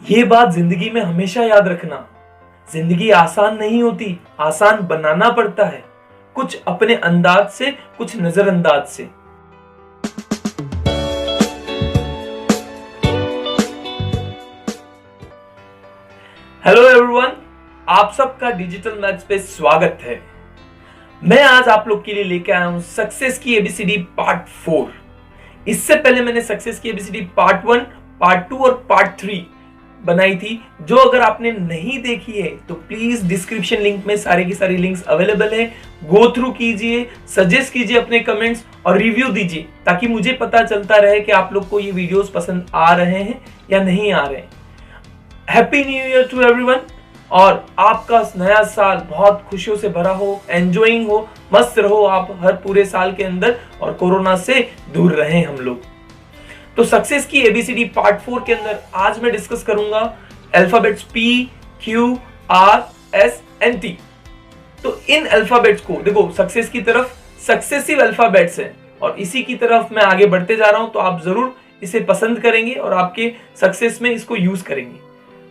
ये बात जिंदगी में हमेशा याद रखना, जिंदगी आसान नहीं होती, आसान बनाना पड़ता है, कुछ अपने अंदाज से, कुछ नजरअंदाज से। हेलो एवरीवन, आप सबका डिजिटल मैथ्स पे स्वागत है। मैं आज आप लोग के लिए लेके आया हूं सक्सेस की एबीसीडी पार्ट 4। इससे पहले मैंने सक्सेस की एबीसीडी पार्ट 1, पार्ट 2 और पार्ट 3 बनाई थी। जो अगर आपने नहीं देखी है तो प्लीज डिस्क्रिप्शन लिंक में सारे की सारी लिंक्स अवेलेबल है, गो थ्रू कीजिए, सजेस्ट कीजिए अपने कमेंट्स और रिव्यू दीजिए, ताकि मुझे पता चलता रहे कि आप लोग को ये वीडियोस पसंद आ रहे हैं या नहीं आ रहे हैं। Happy new year to everyone, और आपका नया साल बहुत खुशियों से भरा हो, एंजॉइंग हो, मस्त रहो आप हर पूरे साल के अंदर, और कोरोना से दूर रहें हम लोग। तो सक्सेस की एबीसीडी पार्ट 4 के अंदर आज मैं डिस्कस करूंगा alphabets P, Q, R, S and T। तो इन अल्फाबेट्स को देखो, सक्सेस की तरफ सक्सेसिव अल्फाबेट्स हैं और इसी की तरफ मैं आगे बढ़ते जा रहा हूं, तो आप जरूर इसे पसंद करेंगे और आपके सक्सेस में इसको यूज करेंगे।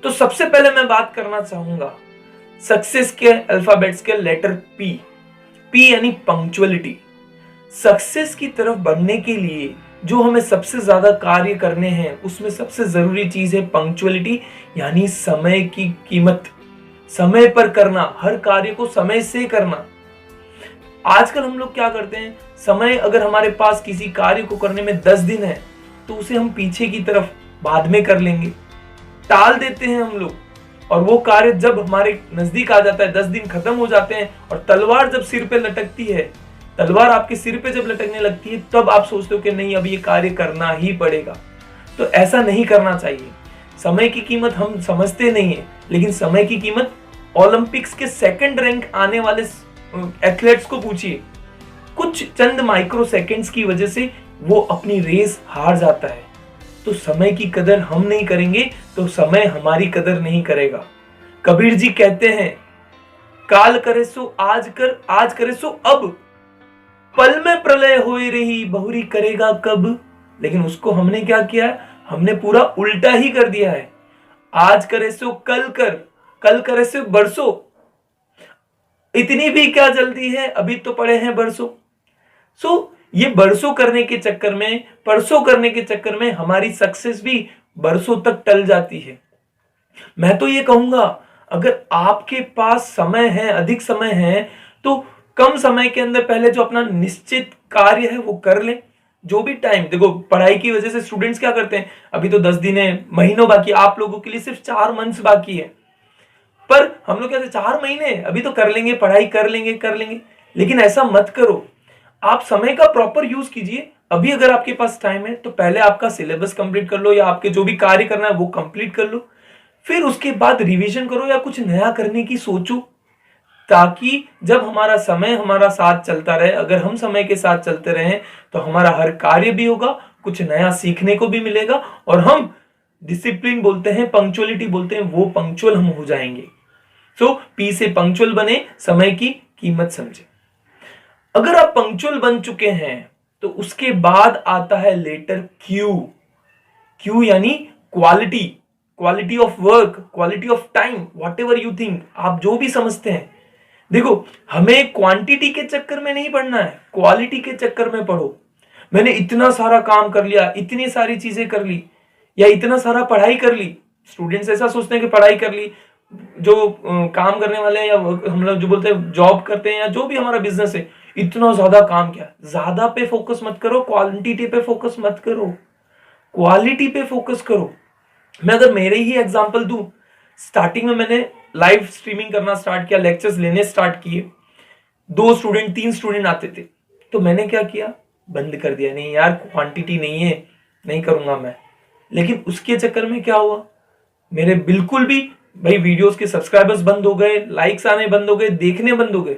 तो सबसे पहले मैं बात करना चाहूंगा सक्सेस के अल्फाबेट्स के लेटर P यानी पंक्चुअलिटी। सक्सेस की तरफ बढ़ने के लिए जो हमें सबसे ज्यादा कार्य करने हैं उसमें सबसे जरूरी चीज है पंक्चुअलिटी, यानी समय की कीमत, समय पर करना, हर कार्य को समय से करना। आजकल हम लोग क्या करते हैं, समय अगर हमारे पास किसी कार्य को करने में 10 दिन है तो उसे हम पीछे की तरफ बाद में कर लेंगे, टाल देते हैं हम लोग। और वो कार्य जब हमारे नजदीक आ जाता है, 10 दिन खत्म हो जाते हैं और तलवार जब सिर पे लटकती है, तलवार आपके सिर पे जब लटकने लगती है, तब आप सोचते हो कि नहीं, अब ये कार्य करना ही पड़ेगा। तो ऐसा नहीं करना चाहिए। समय की कीमत हम समझते नहीं है, लेकिन समय की कीमत ओलंपिक्स के सेकंड रैंक आने वाले एथलेट्स को पूछिए, कुछ चंद माइक्रो सेकेंड्स की वजह से वो अपनी रेस हार जाता है। तो समय की कदर हम नहीं करेंगे तो समय हमारी कदर नहीं करेगा। कबीर जी कहते हैं, काल करे सो आज कर, आज करे सो अब, पल में प्रलय होए रही, बहुरी करेगा कब। लेकिन उसको हमने क्या किया, हमने पूरा उल्टा ही कर दिया है। आज करे सो कल कर, कल करे सो बरसों, इतनी भी क्या जल्दी है, अभी तो पड़े हैं बरसों। ये बरसों करने के चक्कर में, परसों करने के चक्कर में हमारी सक्सेस भी बरसों तक टल जाती है। मैं तो ये कहूंगा, अगर आपके पास समय है, अधिक समय है, तो कम समय के अंदर पहले जो अपना निश्चित कार्य है वो कर लें। जो भी टाइम, देखो पढ़ाई की वजह से स्टूडेंट्स क्या करते हैं, अभी तो 10 दिन है, महीनों बाकी, आप लोगों के लिए सिर्फ 4 मंथ्स बाकी है, पर हम लोग कहते हैं 4 महीने अभी तो कर लेंगे, पढ़ाई कर लेंगे। लेकिन ऐसा मत करो। आप समय का प्रॉपर यूज कीजिए। अभी अगर आपके पास टाइम है तो पहले आपका सिलेबस कंप्लीट कर लो, या आपके जो भी कार्य करना है वो कंप्लीट कर लो, फिर उसके बाद रिवीजन करो या कुछ नया करने की सोचो, ताकि जब हमारा समय हमारा साथ चलता रहे, अगर हम समय के साथ चलते रहें तो हमारा हर कार्य भी होगा, कुछ नया सीखने को भी मिलेगा, और हम डिसिप्लिन बोलते हैं, पंक्चुअलिटी बोलते हैं, वो पंक्चुअल हम हो जाएंगे। P से पंक्चुअल बने, समय की कीमत समझे। अगर आप पंक्चुअल बन चुके हैं तो उसके बाद आता है लेटर Q यानी quality, quality of work, quality of time, what ever you think, आप जो भी समझते हैं। देखो, हमें क्वांटिटी के चक्कर में नहीं पढ़ना है, क्वालिटी के चक्कर में पढ़ो। मैंने इतना सारा काम कर लिया, इतनी सारी चीजें कर ली, या इतना सारा पढ़ाई कर ली। स्टूडेंट्स ऐसा सोचते हैं कि पढ़ाई कर ली, जो काम करने वाले हैं या हम लोग जो बोलते हैं जॉब करते हैं या जो भी हमारा बिजनेस है, इतना ज्यादा काम किया। ज्यादा पे फोकस मत करो, क्वांटिटी पे फोकस मत करो, क्वालिटी पे फोकस करो। मैं अगर मेरे ही एग्जांपल दूं, स्टार्टिंग में मैंने लाइव स्ट्रीमिंग करना स्टार्ट किया, लेक्चर्स लेने स्टार्ट किए, 2 स्टूडेंट 3 स्टूडेंट आते थे, तो मैंने क्या किया, बंद कर दिया, नहीं यार क्वांटिटी नहीं है, नहीं करूंगा मैं। लेकिन उसके चक्कर में क्या हुआ, मेरे बिल्कुल भी भाई वीडियोस के सब्सक्राइबर्स बंद हो गए, लाइक्स आने बंद हो गए, देखने बंद हो गए।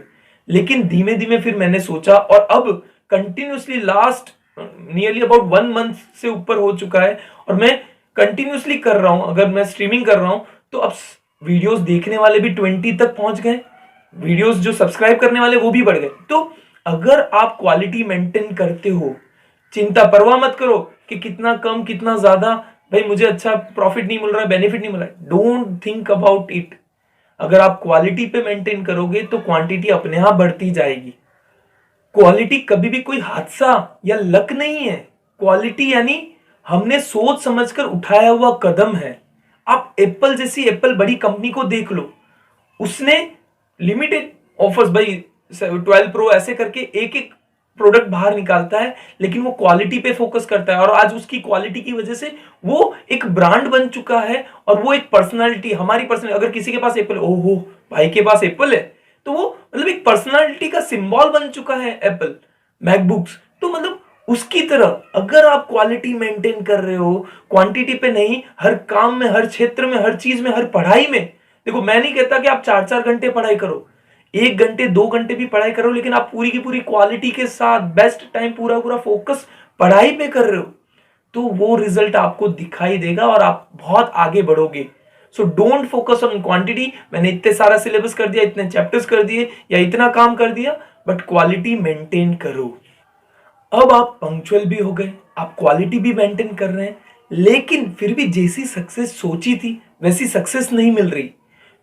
लेकिन धीमे धीमे फिर मैंने सोचा, और अब continuously last nearly about 1 month से ऊपर हो चुका है, और मैं कंटिन्यूसली कर रहा हूं। अगर मैं स्ट्रीमिंग कर रहा हूं तो अब वीडियोस देखने वाले भी 20 तक पहुंच गए, वीडियोस जो सब्सक्राइब करने वाले वो भी बढ़ गए। तो अगर आप क्वालिटी मेंटेन करते हो, चिंता परवाह मत करो कि कितना कम कितना ज्यादा, भाई मुझे अच्छा प्रॉफिट नहीं मिल रहा है, बेनिफिट नहीं मिल रहा है, डोंट थिंक अबाउट इट। अगर आप क्वालिटी पे मेंटेन करोगे तो क्वांटिटी अपने आप बढ़ती जाएगी। क्वालिटी कभी भी कोई हादसा या लक नहीं है। क्वालिटी यानी हमने सोच समझकर उठाया हुआ कदम है। आप एप्पल जैसी एप्पल बड़ी कंपनी को देख लो, उसने लिमिटेड ऑफर्स भाई 12 प्रो ऐसे करके एक एक प्रोडक्ट बाहर निकालता है, लेकिन वो क्वालिटी पे फोकस करता है और आज उसकी क्वालिटी की वजह से वो एक ब्रांड बन चुका है और वो एक पर्सनालिटी, हमारी पर्सनल, अगर किसी के पास एप्पल, ओहो भाई के पास एप्पल है, तो वो मतलब एक पर्सनालिटी का सिंबल बन चुका है एप्पल मैकबुक्स। तो मतलब उसकी तरह अगर आप क्वालिटी मेंटेन कर रहे हो, क्वांटिटी पे नहीं, हर काम में, हर क्षेत्र में, हर चीज में, हर पढ़ाई में, देखो मैं नहीं कहता कि आप 4-4 घंटे पढ़ाई करो, 1 घंटे 2 घंटे भी पढ़ाई करो, लेकिन आप पूरी की पूरी क्वालिटी के साथ बेस्ट टाइम पूरा पूरा फोकस पढ़ाई पे कर रहे हो, तो वो रिजल्ट आपको दिखाई देगा और आप बहुत आगे बढ़ोगे। So don't focus on quantity, मैंने इतने सारा सिलेबस कर दिया, इतने चैप्टर्स कर दिए या इतना काम कर दिया, बट क्वालिटी मेंटेन करो। अब आप पंक्चुअल भी हो गए, आप क्वालिटी भी मेंटेन कर रहे हैं, लेकिन फिर भी जैसी सक्सेस सोची थी वैसी सक्सेस नहीं मिल रही,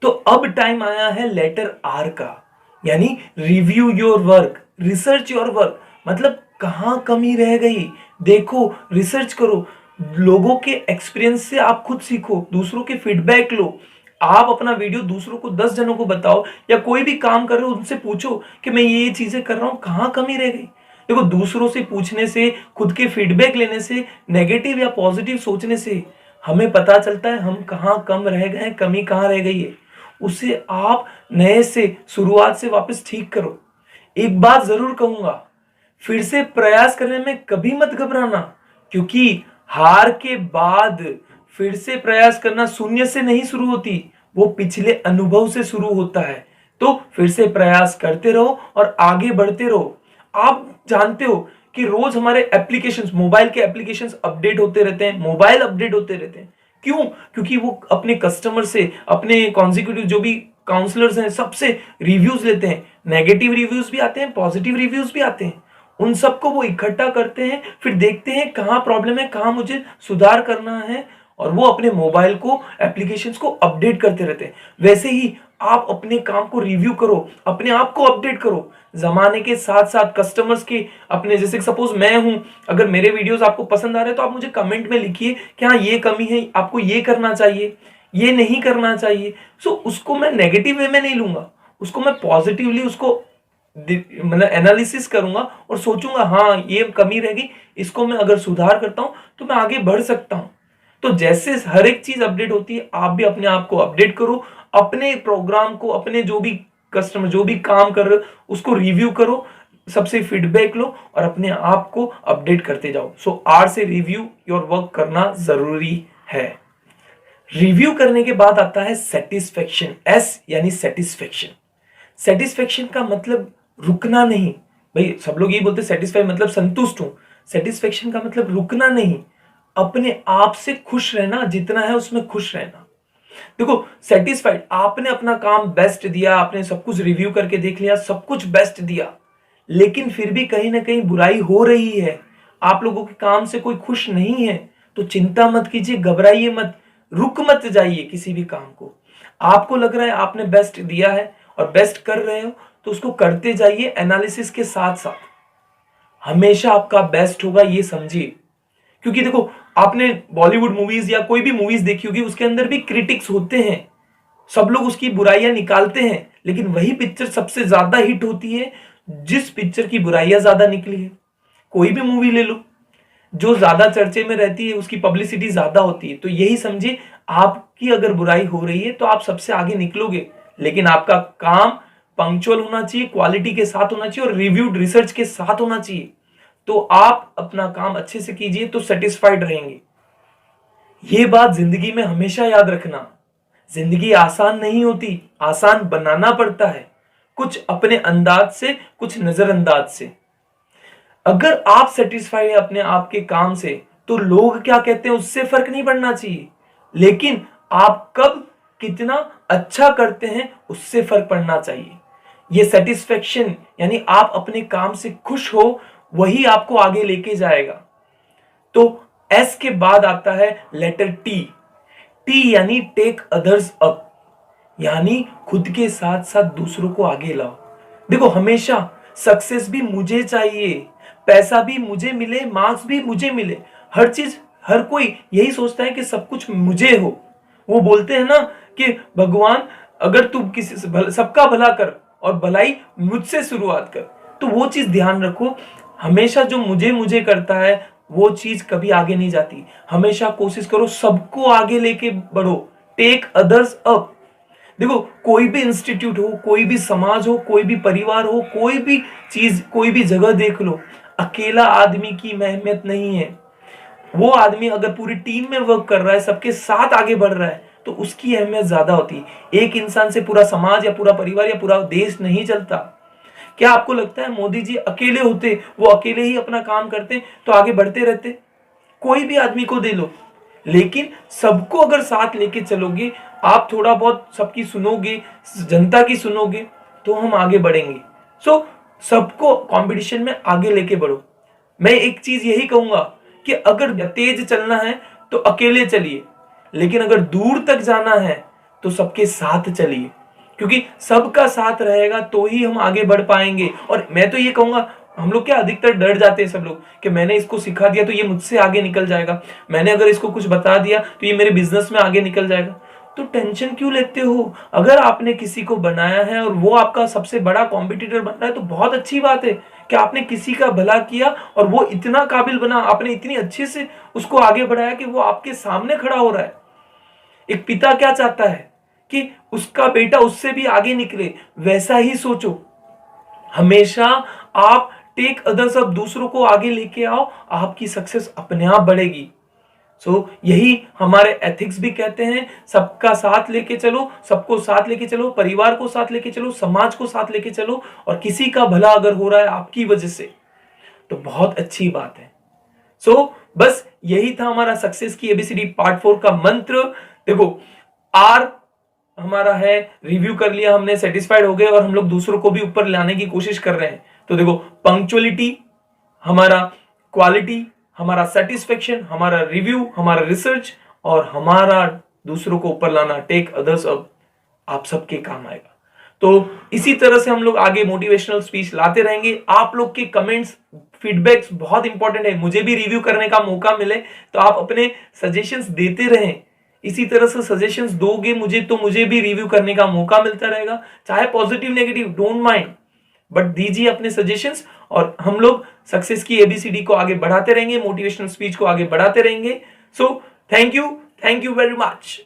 तो अब टाइम आया है लेटर आर का, यानी review your work, research your work. मतलब कहां कमी रह गई, देखो, रिसर्च करो, लोगों के एक्सपीरियंस से आप खुद सीखो, दूसरों के फीडबैक लो। आप अपना वीडियो दूसरों को 10 जनों को बताओ, या कोई भी काम कर रहे हो उनसे पूछो कि मैं ये चीजें कर रहा हूं, कहां कमी रह गई। देखो, दूसरों से पूछने से, खुद के फीडबैक लेने से, नेगेटिव या पॉजिटिव सोचने से हमें पता चलता है हम कहाँ कम रह गए, कमी कहाँ रह गई है। उसे आप नए से, शुरुआत से वापस ठीक करो। एक बात जरूर कहूंगा, फिर से प्रयास करने में कभी मत घबराना, क्योंकि हार के बाद फिर से प्रयास करना शून्य से नहीं शुरू होती, वो पिछले अनुभव से शुरू होता है। तो फिर से प्रयास करते रहो और आगे बढ़ते रहो। आप जानते हो कि रोज हमारे एप्लीकेशंस, मोबाइल के एप्लीकेशंस अपडेट होते रहते हैं, मोबाइल अपडेट होते रहते हैं। क्यों? क्योंकि वो अपने कस्टमर से, अपने कॉन्जिक्यूटिव जो भी काउंसलर्स हैं, सबसे रिव्यूज लेते हैं। नेगेटिव रिव्यूज भी आते हैं, पॉजिटिव रिव्यूज भी आते हैं। उन सबको वो इकट्ठा करते हैं, फिर देखते हैं कहाँ प्रॉब्लम है, कहाँ मुझे सुधार करना है, और वो अपने मोबाइल को, एप्लीकेशंस को अपडेट करते रहते हैं। वैसे ही आप अपने काम को रिव्यू करो, अपने आप को अपडेट करो जमाने के साथ साथ, कस्टमर्स के अपने, जैसे सपोज मैं हूं, अगर मेरे वीडियोस आपको पसंद आ रहे हैं तो आप मुझे कमेंट में लिखिए कि हाँ ये कमी है, आपको ये करना चाहिए, ये नहीं करना चाहिए। सो उसको मैं नेगेटिव वे में नहीं लूंगा, उसको मैं पॉजिटिवली उसको मतलब एनालिसिस करूंगा और सोचूंगा हाँ ये कमी रहेगी, इसको मैं अगर सुधार करता हूं तो मैं आगे बढ़ सकता हूं। तो जैसे हर एक चीज अपडेट होती है, आप भी अपने आप को अपडेट करो, अपने प्रोग्राम को, अपने जो भी कस्टमर जो भी काम कर रहे हो उसको रिव्यू करो, सबसे फीडबैक लो और अपने आप को अपडेट करते जाओ। सो आर से रिव्यू योर वर्क करना जरूरी है। रिव्यू करने के बाद आता है सेटिस्फेक्शन, एस यानी सेटिस्फेक्शन। सेटिस्फेक्शन का मतलब रुकना नहीं। भाई सब लोग यही बोलते सेटिस्फाई मतलब संतुष्ट हूं, सेटिस्फेक्शन का मतलब रुकना नहीं, अपने आप से खुश रहना, जितना है उसमें खुश रहना। देखो, सेटिस्फाइड, आपने अपना काम बेस्ट दिया, आपने सब कुछ रिव्यू करके देख लिया, सब कुछ बेस्ट दिया, लेकिन फिर भी कहीं ना कहीं बुराई हो रही है, आप लोगों के काम से कोई खुश नहीं है, तो चिंता मत कीजिए, घबराइए मत, रुक मत जाइए किसी भी काम को। आपको लग रहा है आपने बेस्ट दिया है और बेस्ट कर रहे हो, तो उसको करते जाइए एनालिसिस के साथ साथ। हमेशा आपका बेस्ट होगा, ये समझिए। क्योंकि देखो, आपने बॉलीवुड मूवीज या कोई भी मूवीज देखी होगी, उसके अंदर भी क्रिटिक्स होते हैं, सब लोग उसकी बुराइयां निकालते हैं, लेकिन वही पिक्चर सबसे ज्यादा हिट होती है जिस पिक्चर की बुराइयां ज्यादा निकली है। कोई भी मूवी ले लो, जो ज्यादा चर्चे में रहती है उसकी पब्लिसिटी ज्यादा होती है। तो यही समझिए, आपकी अगर बुराई हो रही है तो आप सबसे आगे निकलोगे, लेकिन आपका काम पंक्चुअल होना चाहिए, क्वालिटी के साथ होना चाहिए और रिव्यूड रिसर्च के साथ होना चाहिए। तो आप अपना काम अच्छे से कीजिए तो सेटिस्फाइड रहेंगे। ये बात जिंदगी में हमेशा याद रखना, जिंदगी आसान नहीं होती, आसान बनाना पड़ता है, कुछ अपने अंदाज से, कुछ नजरअंदाज से। अगर आप सेटिस्फाइड है अपने आप के काम से, तो लोग क्या कहते हैं उससे फर्क नहीं पड़ना चाहिए, लेकिन आप कब कितना अच्छा करते हैं उससे फर्क पड़ना चाहिए। ये सेटिस्फेक्शन यानी आप अपने काम से खुश हो, वही आपको आगे लेके जाएगा। तो एस के बाद आता है लेटर टी। टी यानी टेक अदर्स अप, यानी खुद के साथ साथ दूसरों को आगे लाओ। देखो, हमेशा सक्सेस भी मुझे चाहिए, पैसा भी मुझे मिले, मार्क्स भी मुझे मिले, हर चीज, हर कोई यही सोचता है कि सब कुछ मुझे हो। वो बोलते हैं ना कि भगवान, अगर तू किसी से सबका भला कर और भलाई मुझसे शुरुआत कर। तो वो चीज ध्यान रखो, हमेशा जो मुझे मुझे करता है वो चीज कभी आगे नहीं जाती। हमेशा कोशिश करो सबको आगे लेके बढ़ो, टेक अदर्स अप। देखो, कोई भी इंस्टीट्यूट हो, कोई भी समाज हो, कोई भी परिवार हो, कोई भी चीज, कोई भी जगह देख लो, अकेला आदमी की अहमियत नहीं है। वो आदमी अगर पूरी टीम में वर्क कर रहा है, सबके साथ आगे बढ़ रहा है, तो उसकी अहमियत ज्यादा होती है। एक इंसान से पूरा समाज या पूरा परिवार या पूरा देश नहीं चलता। क्या आपको लगता है मोदी जी अकेले होते, वो अकेले ही अपना काम करते तो आगे बढ़ते रहते? कोई भी आदमी को दे लो, लेकिन सबको अगर साथ लेके चलोगे, आप थोड़ा बहुत सबकी सुनोगे, जनता की सुनोगे, तो हम आगे बढ़ेंगे। सो सबको कंपटीशन में आगे लेके बढ़ो। मैं एक चीज यही कहूंगा कि अगर तेज चलना है तो अकेले चलिए, लेकिन अगर दूर तक जाना है तो सबके साथ चलिए, क्योंकि सबका साथ रहेगा तो ही हम आगे बढ़ पाएंगे। और मैं तो ये कहूंगा, हम लोग क्या अधिकतर डर जाते हैं सब लोग कि मैंने इसको सिखा दिया तो ये मुझसे आगे निकल जाएगा, मैंने अगर इसको कुछ बता दिया तो ये मेरे बिजनेस में आगे निकल जाएगा। तो टेंशन क्यों लेते हो? अगर आपने किसी को बनाया है और वो आपका सबसे बड़ा कॉम्पिटिटर बन रहा है तो बहुत अच्छी बात है कि आपने किसी का भला किया और वो इतना काबिल बना, आपने इतनी अच्छे से उसको आगे बढ़ाया कि वो आपके सामने खड़ा हो रहा है। एक पिता क्या चाहता है कि उसका बेटा उससे भी आगे निकले, वैसा ही सोचो। हमेशा आप टेक अदर्स अप, दूसरों को आगे लेके आओ, आपकी सक्सेस अपने आप बढ़ेगी। यही हमारे एथिक्स भी कहते हैं, सबका साथ लेके चलो, सबको साथ लेके चलो, परिवार को साथ लेके चलो, समाज को साथ लेके चलो, और किसी का भला अगर हो रहा है आपकी वजह से तो बहुत अच्छी बात है। बस यही था हमारा सक्सेस की एबीसीडी पार्ट 4 का मंत्र। देखो, आर हमारा है, रिव्यू कर लिया हमने, सेटिस्फाइड हो गए, और हम लोग दूसरों को भी ऊपर लाने की कोशिश कर रहे हैं। तो देखो, पंक्चुअलिटी, हमारा क्वालिटी, हमारा सेटिस्फेक्शन, हमारा रिव्यू, हमारा रिसर्च, और हमारा दूसरों को ऊपर लाना, टेक अदर्स अप, आप सबके काम आएगा। तो इसी तरह से हम लोग आगे मोटिवेशनल स्पीच लाते रहेंगे। आप लोग के कमेंट्स, फीडबैक्स बहुत इंपॉर्टेंट है। मुझे भी रिव्यू करने का मौका मिले तो आप अपने सजेशंस देते रहें। इसी तरह से सजेशंस दोगे मुझे तो मुझे भी रिव्यू करने का मौका मिलता रहेगा, चाहे positive negative, don't mind, but दीजिए अपने सजेशंस, और हम लोग सक्सेस की एबीसीडी को आगे बढ़ाते रहेंगे, मोटिवेशनल स्पीच को आगे बढ़ाते रहेंगे। So thank you very much.